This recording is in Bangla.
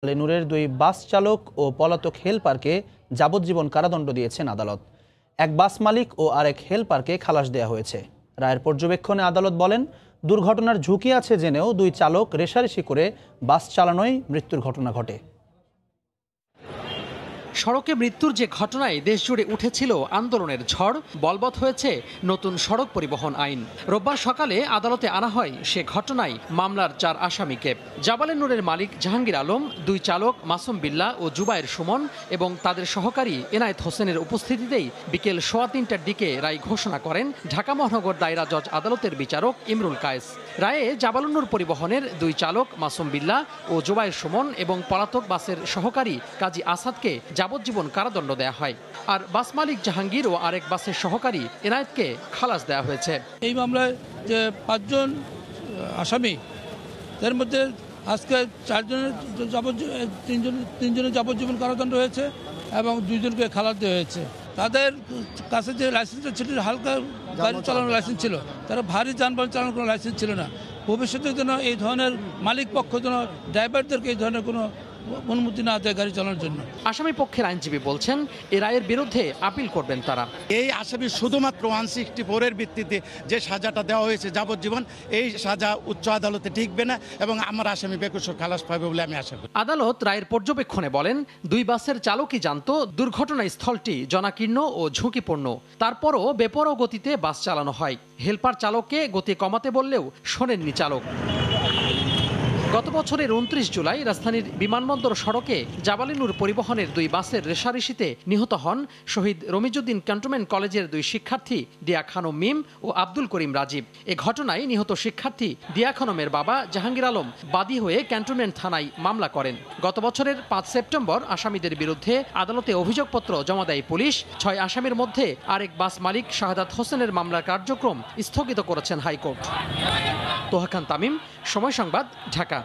লেনুরের দুই বাস চালক ও পলাতক হেলপারকে যাবজ্জীবন কারাদণ্ড দিয়েছেন আদালত। এক বাস মালিক ও আরেক হেলপারকে খালাস দেওয়া হয়েছে। রায়ের পর্যবেক্ষণে আদালত বলেন, দুর্ঘটনার ঝুঁকি আছে জেনেও দুই চালক রেষারেষি করে বাস চালানোয় মৃত্যুর ঘটনা ঘটে। সড়কে মৃত্যুর যে ঘটনায় দেশজুড়ে উঠেছিল আন্দোলনের ঝড়, বলবৎ হয়েছে নতুন সড়ক পরিবহন আইন। রোববার সকালে আদালতে আনা হয় সে ঘটনায় মামলার 4 আসামিকে। জাবালে নূরের মালিক জাহাঙ্গীর আলম, দুই চালক মাসুম বিল্লাহ ও জুবায়ের সুমন এবং তাদের সহকারী এনায়েত হোসেনের উপস্থিতিতেই বিকেল 3:15টার দিকে রায় ঘোষণা করেন ঢাকা মহানগর দায়রা জজ আদালতের বিচারক ইমরুল কায়েস। রায়ে জাবালুন্নুর পরিবহনের দুই চালক মাসুম বিল্লাহ ও জুবায়ের সুমন এবং পলাতক বাসের সহকারী কাজী আসাদকে যাবজ্জীবন কারাদণ্ড দেওয়া হয়, আর বাস মালিক জাহাঙ্গীর ও আরেক বাসের সহকারী এনায়েতকে খালাস দেওয়া হয়েছে। এই মামলায় যে 5 জন আসামি, এর মধ্যে আজকে 4 জনের তিনজনের যাবজ্জীবন কারাদণ্ড হয়েছে এবং 2 জনকে খালাস দেওয়া হয়েছে। তাদের কাছে যে লাইসেন্সটা ছিল হালকা গাড়ি চালানোর লাইসেন্স ছিল, তারা ভারী যানবাহন চালানোর কোনো লাইসেন্স ছিল না। ভবিষ্যতের জন্য এই ধরনের মালিক পক্ষ যেন ড্রাইভারদেরকে এই ধরনের কোনো অনুমতি না দেয় গাড়ি চালানোর জন্য। আসামি পক্ষের আইনজীবী বলছেন, এ রায়ের বিরুদ্ধে আপিল করবেন তারা। এই আসামি শুধুমাত্র 164 এর ভিত্তিতে যে সাজাটা দেওয়া হয়েছে যাবজ্জীবন, এই সাজা উচ্চ আদালতে টিকবে না এবং আমার আসামি বেকসুর খালাস পাবে বলে আমি আশা করি। আদালত রায়ের পর্যবেক্ষণে বলেন, দুই বাসের চালকই জানত দুর্ঘটনা স্থলটি জনাকীর্ণ ও ঝুঁকিপূর্ণ, তারপরও বেপরোয়া গতিতে বাস চালানো হয়। হেলপার চালককে গতি কমাতে বললেও শোনেননি চালক। গত বছরের 29 জুলাই রাজধানীর বিমানবন্দর সড়কে জাবালে নূর পরিবহনের দুই বাসের রেষারেষিতে নিহত হন শহীদ রমিজউদ্দিন ক্যান্টনমেন্ট কলেজের দুই শিক্ষার্থী দিয়া খানম মিম ও আব্দুল করিম রাজীব। এ ঘটনায় নিহত শিক্ষার্থী দিয়া খানমের বাবা জাহাঙ্গীর আলম বাদী হয়ে ক্যান্টনমেন্ট থানায় মামলা করেন। গত বছরের 5 সেপ্টেম্বর আসামিদের বিরুদ্ধে আদালতে অভিযোগপত্র জমা দেয় পুলিশ। 6 আসামির মধ্যে আরেক বাস মালিক শাহাদাত হোসেনের মামলার কার্যক্রম স্থগিত করেছেন হাইকোর্ট। তোহা খান তামিম, সময় সংবাদ, ঢাকা।